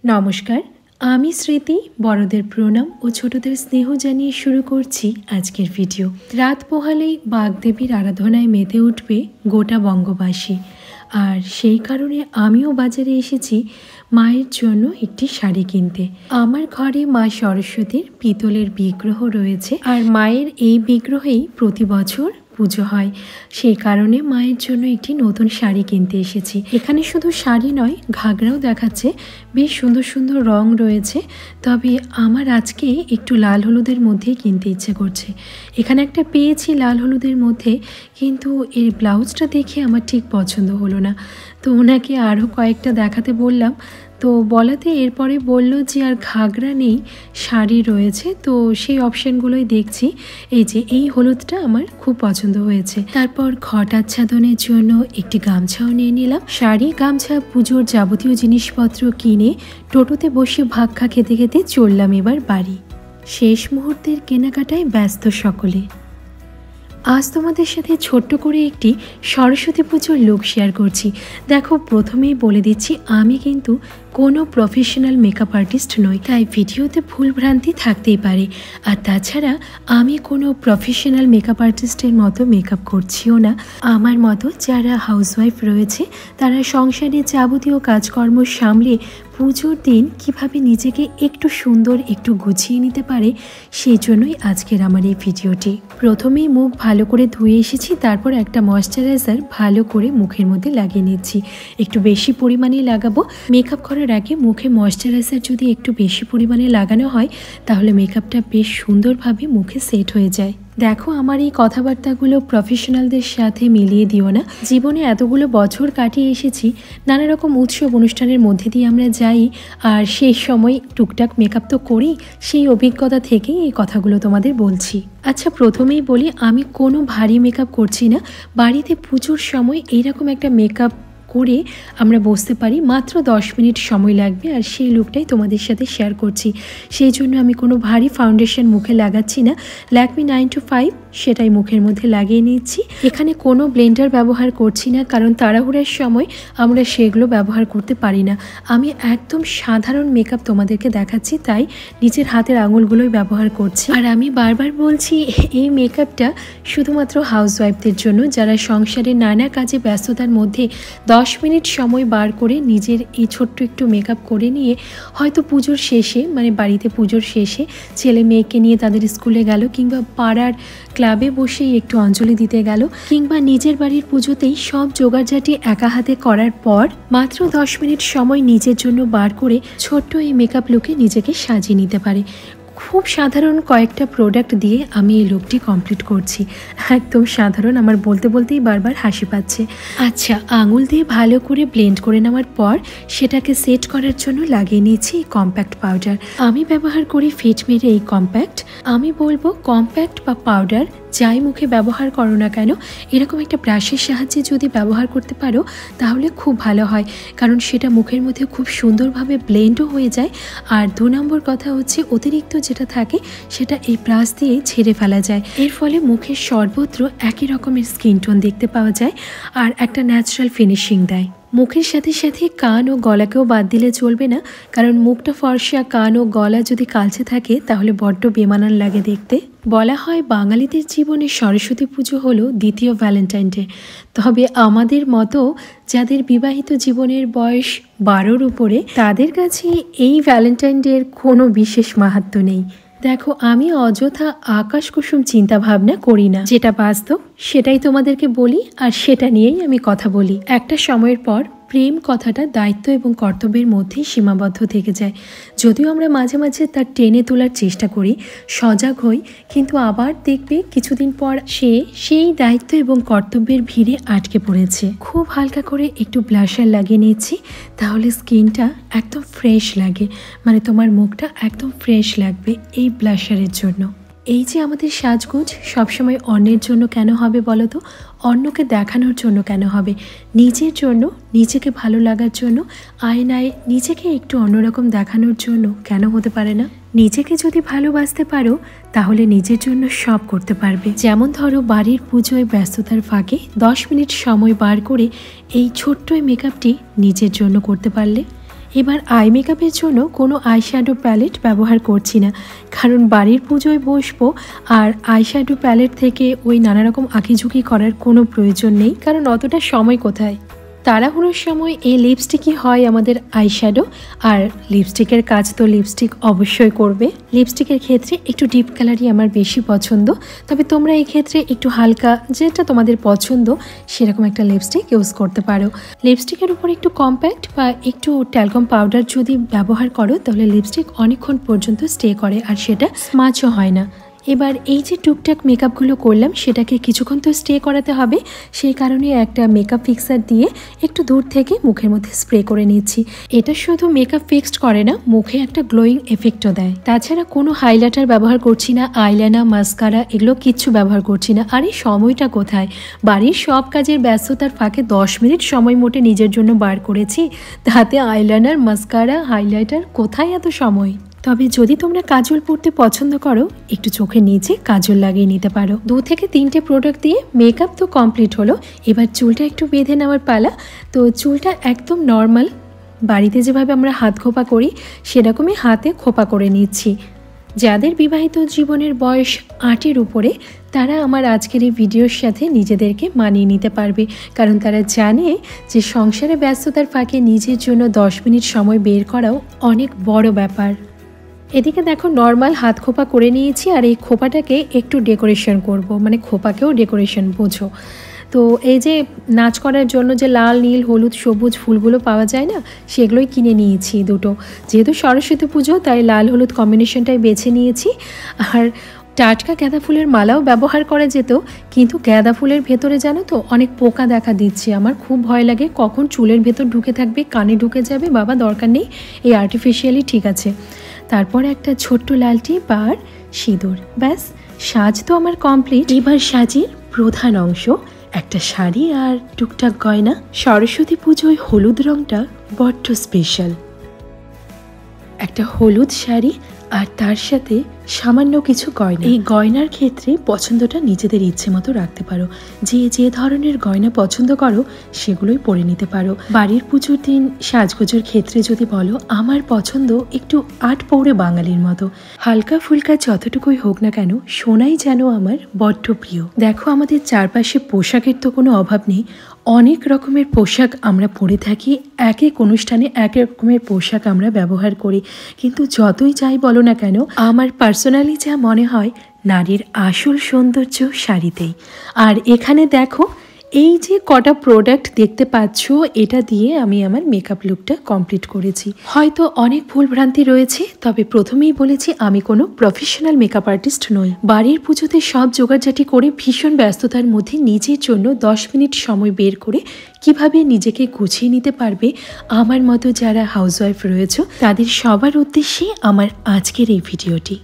নমস্কার, আমি স্মৃতি। বড়দের প্রণাম ও ছোটদের স্নেহ জানিয়ে শুরু করছি আজকের ভিডিও। রাত পোহালেই বাগদেবীর আরাধনায় মেতে উঠবে গোটা বঙ্গবাসী, আর সেই কারণে আমিও বাজারে এসেছি মায়ের জন্য একটি শাড়ি কিনতে। আমার ঘরে মা সরস্বতীর পিতলের বিগ্রহ রয়েছে, আর মায়ের এই বিগ্রহেই প্রতি বছর পুজো হয়। সেই কারণে মায়ের জন্য একটি নতুন শাড়ি কিনতে এসেছি। এখানে শুধু শাড়ি নয়, ঘাগরাও দেখাচ্ছে। বেশ সুন্দর সুন্দর রং রয়েছে, তবে আমার আজকে একটু লাল হলুদের মধ্যেই কিনতে ইচ্ছে করছে। এখানে একটা পেয়েছি লাল হলুদের মধ্যে, কিন্তু এর ব্লাউজটা দেখে আমার ঠিক পছন্দ হলো না। তো ওনাকে আরও কয়েকটা দেখাতে বললাম, তো বলাতে এরপরে বলল যে আর ঘাগরা নেই, শাড়ি রয়েছে। তো সেই অপশানগুলোই দেখছি। এই যে এই হলুদটা আমার খুব পছন্দ হয়েছে। তারপর ঘট আচ্ছাদনের জন্য একটি গামছাও নিয়ে নিলাম। শাড়ি, গামছা, পুজোর যাবতীয় জিনিসপত্র কিনে টোটোতে বসে ভাক্কা খেতে খেতে চললাম এবার বাড়ি। শেষ মুহূর্তের কেনাকাটায় ব্যস্ত সকলে। আজ তোমাদের সাথে ছোট্ট করে একটি সরস্বতী পুজোর লুক শেয়ার করছি। দেখো, প্রথমেই বলে দিচ্ছি আমি কিন্তু কোনো প্রফেশনাল মেকআপ আর্টিস্ট নই, তাই ভিডিওতে ভুলভ্রান্তি থাকতেই পারে। আর তাছাড়া আমি কোনো প্রফেশনাল মেকআপ আর্টিস্টের মতো মেকআপ করছিও না। আমার মতো যারা হাউসওয়াইফ রয়েছে, তারা সংসারে যাবতীয় কাজকর্ম সামলে পুজোর দিন কিভাবে নিজেকে একটু সুন্দর, একটু গুছিয়ে নিতে পারে, সেই জন্যই আজকের আমার এই ভিডিওটি। প্রথমেই মুখ ভালো করে ধুয়ে এসেছি, তারপর একটা ময়শ্চারাইজার ভালো করে মুখের মধ্যে লাগিয়ে নিচ্ছি। একটু বেশি পরিমাণে লাগাবো। মেকআপ করার আগে মুখে ময়শ্চারাইজার যদি একটু বেশি পরিমাণে লাগানো হয়, তাহলে মেকআপটা বেশ সুন্দরভাবে মুখে সেট হয়ে যায়। দেখো, আমার এই কথাবার্তাগুলো প্রফেশনালদের সাথে মিলিয়ে দিও না। জীবনে এতগুলো বছর কাটিয়ে এসেছি, নানা রকম উৎসব অনুষ্ঠানের মধ্যে দিয়ে আমরা যাই, আর সেই সময় টুকটাক মেকআপ তো করি। সেই অভিজ্ঞতা থেকেই এই কথাগুলো তোমাদের বলছি। আচ্ছা, প্রথমেই বলি, আমি কোনো ভারী মেকআপ করছি না। বাড়িতে পুজোর সময় এইরকম একটা মেকআপ করে আমরা বসতে পারি, মাত্র 10 মিনিট সময় লাগবে, আর সেই লুকটাই তোমাদের সাথে শেয়ার করছি। সেই জন্য আমি কোনো ভারী ফাউন্ডেশন মুখে লাগাচ্ছি না। ল্যাকমি 925 সেটাই মুখের মধ্যে লাগিয়ে নিচ্ছি। এখানে কোনো ব্লেন্ডার ব্যবহার করছি না, কারণ তাড়াহুড়ার সময় আমরা সেগুলো ব্যবহার করতে পারি না। আমি একদম সাধারণ মেকআপ তোমাদেরকে দেখাচ্ছি, তাই নিজের হাতের আঙুলগুলোই ব্যবহার করছি। আর আমি বারবার বলছি, এই মেকআপটা শুধুমাত্র হাউসওয়াইফদের জন্য, যারা সংসারের নানা কাজে ব্যস্ততার মধ্যে 10 মিনিট সময় বার করে নিজের এই ছোট্ট একটু মেকআপ করে নিয়ে হয়তো পুজোর শেষে, মানে বাড়িতে পুজোর শেষে ছেলে মেয়েকে নিয়ে তাদের স্কুলে গেল, কিংবা পাড়ার ক্লাবে বসেই একটু অঞ্জলি দিতে গেল, কিংবা নিজের বাড়ির পুজোতেই সব জোগাড়জাটি একা হাতে করার পর মাত্র 10 মিনিট সময় নিজের জন্য বার করে ছোট্ট এই মেকআপ লুকে নিজেকে সাজিয়ে নিতে পারে। খুব সাধারণ কয়েকটা প্রোডাক্ট দিয়ে আমি এই লুকটি কমপ্লিট করছি। একদম সাধারণ, আমার বলতে বলতেই বারবার হাসি পাচ্ছে। আচ্ছা, আঙুল দিয়ে ভালো করে ব্লেন্ড করে নেওয়ার পর সেটাকে সেট করার জন্য লাগিয়ে নিয়েছি কম্প্যাক্ট পাউডার। আমি ব্যবহার করি ফিটমির এই কম্প্যাক্ট। আমি বলবো, কম্প্যাক্ট বা পাউডার যাই মুখে ব্যবহার করো না কেন, এরকম একটা ব্রাশের সাহায্যে যদি ব্যবহার করতে পারো তাহলে খুব ভালো হয়, কারণ সেটা মুখের মধ্যে খুব সুন্দরভাবে ব্লেন্ডও হয়ে যায়। আর 2 নম্বর কথা হচ্ছে, অতিরিক্ত যেটা থাকে সেটা এই ব্রাশ দিয়ে ঝেড়ে ফেলা যায়। এর ফলে মুখের সর্বত্র একই রকমের স্কিন টোন দেখতে পাওয়া যায়, আর একটা ন্যাচারাল ফিনিশিং দেয়। মুখের সাথে সাথে কান ও গলাকেও বাদ দিলে চলবে না, কারণ মুখটা ফর্সা, কান ও গলা যদি কালচে থাকে তাহলে বড্ড বেমানান লাগে দেখতে। বলা হয় বাঙালিদের জীবনে সরস্বতী পুজো হলো দ্বিতীয় ভ্যালেন্টাইন ডে। তবে আমাদের মতো যাদের বিবাহিত জীবনের বয়স 12-র উপরে, তাদের কাছে এই ভ্যালেন্টাইন ডের কোনো বিশেষ মাহাত্ম্য নেই। দেখো, আমি অযথা আকাশ কুসুম চিন্তা ভাবনা করি না। যেটা বাস্তব সেটাই তোমাদেরকে বলি, আর সেটা নিয়েই আমি কথা বলি। একটা সময়ের পর প্রেম কথাটা দায়িত্ব এবং কর্তব্যের মধ্যেই সীমাবদ্ধ থেকে যায়। যদিও আমরা মাঝে মাঝে তার টেনে তোলার চেষ্টা করি, সজাগ হই, কিন্তু আবার দেখবে কিছুদিন পর সেই দায়িত্ব এবং কর্তব্যের ভিড়ে আটকে পড়েছে। খুব হালকা করে একটু ব্লাশার লাগিয়ে নিচ্ছি, তাহলে স্কিনটা একদম ফ্রেশ লাগে, মানে তোমার মুখটা একদম ফ্রেশ লাগবে এই ব্লাশারের জন্য। এই যে আমাদের সাজগোজ সবসময় অন্যের জন্য কেন হবে বলো তো? অন্যকে দেখানোর জন্য কেন হবে? নিজের জন্য, নিজেকে ভালো লাগার জন্য, আয়নায় নিজেকে একটু অন্যরকম দেখানোর জন্য কেন হতে পারে না? নিজেকে যদি ভালোবাসতে পারো তাহলে নিজের জন্য সব করতে পারবে। যেমন ধরো, বাড়ির পুজোয় ব্যস্ততার ফাঁকে 10 মিনিট সময় বার করে এই ছোট্ট মেকআপটি নিজের জন্য করতে পারলে। এবার আই মেকআপের জন্য কোনো আইশ্যাডো প্যালেট ব্যবহার করছি না, কারণ বাড়ির পুজোয় বসবো আর আইশ্যাডো প্যালেট থেকে ওই নানা রকম আঁকিঝুঁকি করার কোনো প্রয়োজন নেই, কারণ অতটা সময় কোথায়। তাড়াহুড়োর সময় এই লিপস্টিকই হয় আমাদের আইশ্যাডো, আর লিপস্টিকের কাজ তো লিপস্টিক অবশ্যই করবে। লিপস্টিকের ক্ষেত্রে একটু ডিপ কালারই আমার বেশি পছন্দ, তবে তোমরা এই ক্ষেত্রে একটু হালকা যেটা তোমাদের পছন্দ সেরকম একটা লিপস্টিক ইউজ করতে পারো। লিপস্টিকের উপর একটু কম্প্যাক্ট বা একটু ট্যালকম পাউডার যদি ব্যবহার করো তাহলে লিপস্টিক অনেকক্ষণ পর্যন্ত স্টে করে আর সেটা স্মাচও হয় না। এবার এই যে টুকটাক মেকআপগুলো করলাম সেটাকে কিছুক্ষণ তো স্টে করাতে হবে, সেই কারণে একটা মেকআপ ফিক্সার দিয়ে একটু দূর থেকে মুখের মধ্যে স্প্রে করে নিচ্ছি। এটা শুধু মেকআপ ফিক্সড করে না, মুখে একটা গ্লোয়িং এফেক্টও দেয়। তাছাড়া কোনো হাইলাইটার ব্যবহার করছি না, আইলাইনার, মাস্কারা এগুলো কিচ্ছু ব্যবহার করছি না। আর এই সময়টা কোথায়, বাড়ির সব কাজের ব্যস্ততার ফাঁকে 10 মিনিট সময় মোটে নিজের জন্য বার করেছি, তাতে আইলাইনার, মাস্কারা, হাইলাইটার কোথায় এত সময়। তবে যদি তোমরা কাজল পরতে পছন্দ করো একটু চোখের নিচে কাজল লাগিয়ে নিতে পারো। 2 থেকে 3টে প্রোডাক্ট দিয়ে মেকআপ তো কমপ্লিট হলো, এবার চুলটা একটু বেঁধে নেওয়ার পালা। তো চুলটা একদম নর্মাল বাড়িতে যেভাবে আমরা হাত খোপা করি সেরকমই হাতে খোপা করে নিচ্ছি। যাদের বিবাহিত জীবনের বয়স 8-এর উপরে তারা আমার আজকের এই ভিডিওর সাথে নিজেদেরকে মানিয়ে নিতে পারবে, কারণ তারা জানে যে সংসারে ব্যস্ততার ফাঁকে নিজের জন্য 10 মিনিট সময় বের করাও অনেক বড় ব্যাপার। এদিকে দেখো নর্মাল হাত খোপা করে নিয়েছি, আর এই খোপাটাকে একটু ডেকোরেশন করব, মানে খোপাকেও ডেকোরেশন বোঝো। তো এই যে নাচ করার জন্য যে লাল, নীল, হলুদ, সবুজ ফুলগুলো পাওয়া যায় না, সেগুলোই কিনে নিয়েছি দুটো। যেহেতু সরস্বতী পুজো তাই লাল হলুদ কম্বিনেশনটাই বেছে নিয়েছি। আর টাটকা গাঁদা ফুলের মালাও ব্যবহার করা যেত, কিন্তু গাঁদা ফুলের ভেতরে জানো তো অনেক পোকা দেখা দিচ্ছে, আমার খুব ভয় লাগে কখন চুলের ভেতর ঢুকে থাকবে, কানে ঢুকে যাবে। বাবা দরকার নেই, এই আর্টিফিশিয়ালি ঠিক আছে। তারপর একটা ছোট্ট লাল টিপ আর সিঁদুর, ব্যাস সাজ তো আমার কমপ্লিট। এবার সাজের প্রধান অংশ একটা শাড়ি আর টুকটাক গয়না। সরস্বতী পুজোয় হলুদ রংটা বড্ড স্পেশাল। একটা হলুদ শাড়ি আর তার সাথে সামান্য কিছু গয়না। এই গয়নার ক্ষেত্রে পছন্দটা নিজেদের ইচ্ছে মতো রাখতে পারো, যে ধরনের গয়না পছন্দ করো সেগুলোই পরে নিতে পারো। বাড়ির পুজোর দিন সাজগোজের ক্ষেত্রে যদি বলো, আমার পছন্দ একটু আটপৌরে বাঙালির মতো। হালকা ফুলকা যতটুকুই হোক না কেন, সোনাই যেন আমার বড্ড প্রিয়। দেখো আমাদের চারপাশে পোশাকের তো কোনো অভাব নেই, অনেক রকমের পোশাক আমরা পরে থাকি, এক এক অনুষ্ঠানে এক এক রকমের পোশাক আমরা ব্যবহার করি। কিন্তু যতই যাই বলো না কেন, আমার পার্সোনালি যা মনে হয় নারীর আসল সৌন্দর্য শাড়িতেই। আর এখানে দেখো এই যে কটা প্রোডাক্ট দেখতে পাচ্ছ, এটা দিয়ে আমি আমার মেকআপ লুকটা কমপ্লিট করেছি। হয়তো অনেক ভুলভ্রান্তি রয়েছে, তবে প্রথমেই বলেছি আমি কোনো প্রফেশনাল মেকআপ আর্টিস্ট নই। বাড়ির পুজোতে সব জোগাড়জাটি করে ভীষণ ব্যস্ততার মধ্যে নিজের জন্য 10 মিনিট সময় বের করে কিভাবে নিজেকে গুছিয়ে নিতে পারবে, আমার মতো যারা হাউসওয়াইফ রয়েছে তাদের সবার উদ্দেশ্যে আমার আজকের এই ভিডিওটি।